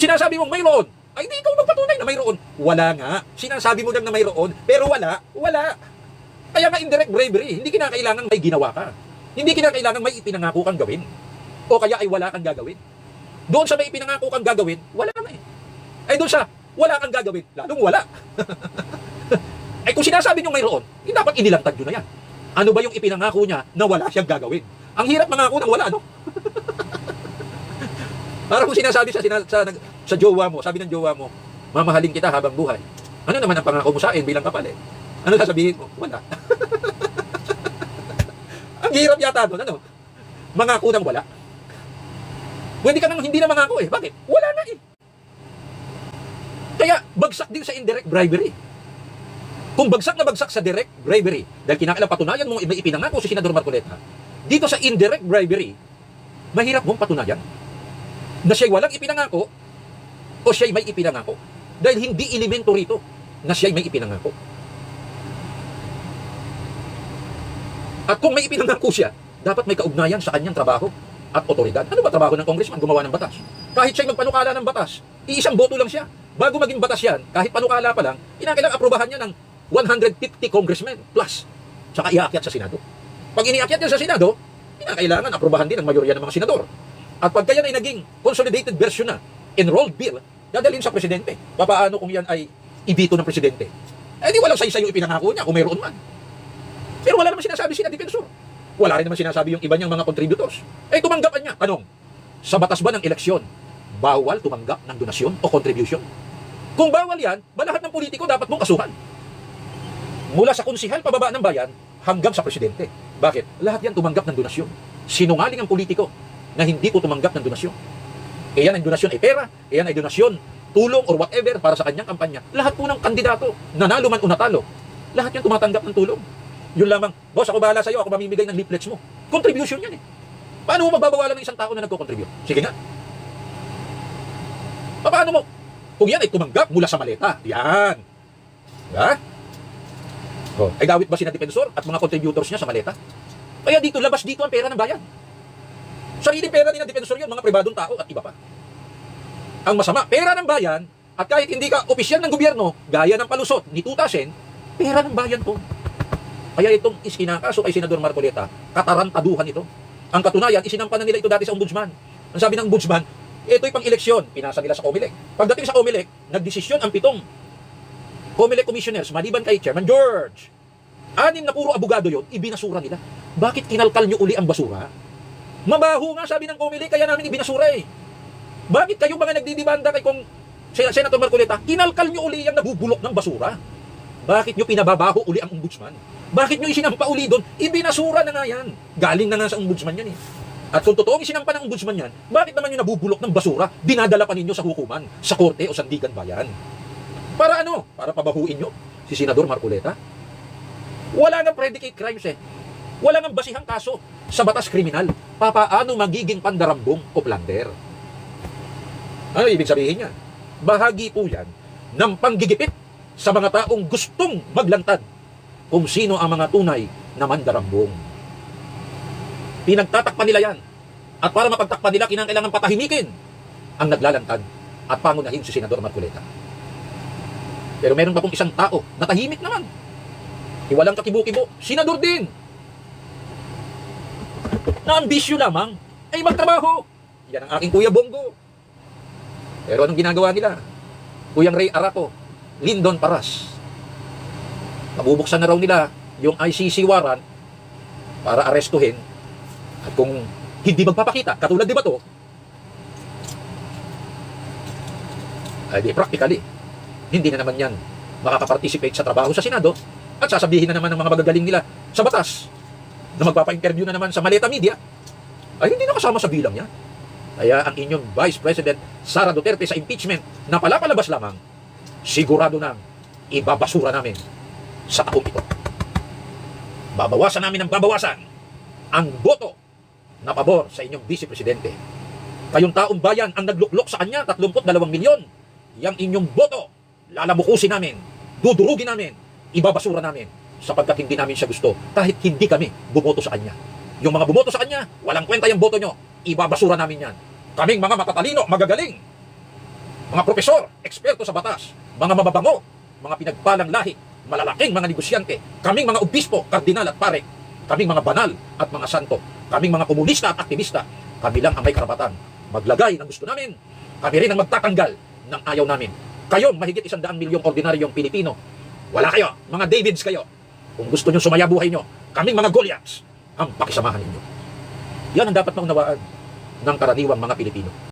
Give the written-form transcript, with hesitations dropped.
Sinasabi mong mayroon. Ay, di ikaw magpatunay na mayroon. Wala nga. Sinasabi mo lang na mayroon, pero wala. Wala. Kaya nga indirect bravery. Hindi kinakailangan may ginawa ka. Hindi kinakailangan may ipinangako kang gawin. O kaya ay wala kang gagawin. Doon sa may ipinangako kang gagawin, wala na eh. Ay doon sa wala kang gagawin, lalong wala. Ay kung sinasabi nyo mayroon, hindi dapat inilantad nyo na yan. Ano ba yung ipinangako niya na wala siyang gagawin? Ang hirap mangako ng wala, no? Parang kung sinasabi sa jowa mo, sabi ng jowa mo, mamahalin kita habang buhay. Ano naman ang pangako mo sa akin bilang kapalit? Ano sasabihin mo? Wala. Ang hirap yata doon, ano? Mangako ng wala. Pwede ka nang hindi na mangako eh. Bakit? Wala na eh. Kaya bagsak din sa indirect bribery. Kung bagsak na bagsak sa direct bribery, dahil kinakailangan patunayan mo may ipinangako si Senador Marcoleta, dito sa indirect bribery, mahirap mong patunayan na siya'y walang ipinangako o siya'y may ipinangako. Dahil hindi elemento rito na siya'y may ipinangako. At kung may ipinangako siya, dapat may kaugnayan sa kanyang trabaho at otoridad. Ano ba trabaho ng congressman? Gumawa ng batas. Kahit siya'y magpanukala ng batas, iisang boto lang siya. Bago maging batas yan, kahit panukala pa lang, kinakailangan aprobahan niya ng 150 congressmen plus. Saka iakyat sa Senado. Pag iniakyat niya sa Senado, kinakailangan aprobahan din ng mayorya ng mga senador. At pagka yan ay naging consolidated version na, enrolled bill, dadalhin sa presidente. Papaano kung yan ay ibito ng presidente? Eh di walang saysay yung ipinangako niya kung mayroon man. Pero wala naman sinasabi sina defensor. Wala rin naman sinasabi yung iba niyang mga contributors. Eh tumanggapan niya. Anong? Sa batas ba ng eleksyon, bawal tumanggap ng donasyon o contribution? Kung bawal yan, ba lahat ng politiko dapat mong kasuhan? Mula sa konsihal pababa ng bayan hanggang sa presidente. Bakit? Lahat yan tumanggap ng donasyon. Sinungaling ang politiko na hindi po tumanggap ng donasyon. E yan ang donasyon ay pera, e yan ay donasyon, tulong or whatever para sa kanyang kampanya. Lahat po ng kandidato, nanalo man o natalo, lahat yan tumatanggap ng tulong. Yun lamang, boss, ako bahala sa'yo, ako mamimigay ng leaflets mo. Contribution yan eh. Paano mo magbabawalan ng isang tao na nagko-contribute? Sige nga. Paano mo? Kung yan ay tumanggap mula sa maleta, yan. Ha? Oh, ay dawit ba sina defensor at mga contributors niya sa maleta? Kaya dito, labas dito ang pera ng bayan. Sariling pera din ng defensor yun, mga pribadong tao at iba pa. Ang masama, pera ng bayan, at kahit hindi ka opisyal ng gobyerno, gaya ng palusot ni Tutasen, pera ng bayan po. Kaya itong iskinakaso kay Senador Marcoleta, katarantaduhan ito. Ang katunayan, isinampan na nila ito dati sa ombudsman. Ang sabi ng ombudsman, ito'y pang-eleksyon, pinasa nila sa COMELEC. Pagdating sa COMELEC, nagdesisyon ang 7 COMELEC commissioners, maliban kay Chairman George. 6 na puro abogado yon, ibinasura nila. Bakit kinalkal nyo uli ang basura? Mabaho nga sabi ng COMELEC, kaya namin ibinasura eh. Bakit kayo mga nagdidibanda kay kung Senator Marcoleta, kinalkal nyo uli yung nabubulok ng basura? Bakit nyo pinababaho uli ang ombudsman? Bakit nyo isinampa uli doon? Ibinasura na nga yan. Galing na nga sa ombudsman yan eh. At kung totoong isinampa ng ombudsman yan, bakit naman yung nabubulok ng basura, dinadala pa ninyo sa hukuman, sa korte o sandigan bayan? Para ano? Para pabahuin nyo si Senador Marcoleta? Wala nga predicate crimes eh. Wala nga basihang kaso sa batas kriminal. Papaano magiging pandarambong o plunder? Ano ibig sabihin niya? Bahagi po yan ng panggigipit sa mga taong gustong maglantad kung sino ang mga tunay na mandarambong. Pinagtatakpan nila yan. At para mapagtakpan nila, kinakailangan patahimikin ang naglalantad at pangunahin si Senador Marcoleta. Pero meron pa pong isang tao na tahimik naman. Walang kakibo-kibo. Senador din. Na ambisyo lamang ay magtrabaho. Yan ang aking Kuya Bongo. Pero anong ginagawa nila? Kuyang Ray Araco, Lyndon Paras. Mabubuksan na raw nila yung ICC warrant para arestuhin. At kung hindi magpapakita, katulad di ba to? Ay di practically, hindi na naman yan makakaparticipate sa trabaho sa Senado at sasabihin na naman ng mga magagaling nila sa batas na magpapa-interview na naman sa Maleta Media ay hindi na kasama sa bilang yan. Kaya ang inyong Vice President Sara Duterte sa impeachment na palapalabas lamang, sigurado nang ibabasura namin sa taong ito. Babawasan namin ng babawasan ang boto na pabor sa inyong Vice Presidente. Kayong taong bayan ang nagluklok sa kanya, 32 milyon. Yang inyong boto, lalamukusin namin, dudurugin namin, ibabasura namin, sapagkat hindi namin siya gusto, kahit hindi kami bumoto sa kanya. Yung mga bumoto sa kanya, walang kwenta yung boto nyo, ibabasura namin yan. Kaming mga matatalino, magagaling, mga profesor, eksperto sa batas, mga mababango, mga pinagpalang lahi, malalaking mga negosyante, kaming mga obispo, kardinal at pare, kaming mga banal at mga santo, kaming mga komunista at aktivista, kami lang ang may karapatan maglagay ng gusto namin, kami rin ang magtatanggal ng ayaw namin. Kayong mahigit 100 milyong ordinaryong Pilipino, wala kayo, mga Davids kayo. Kung gusto nyo sumaya buhay nyo, kaming mga Goliaths ang pakisamahan ninyo. Yan ang dapat maunawaan ng karaniwang mga Pilipino.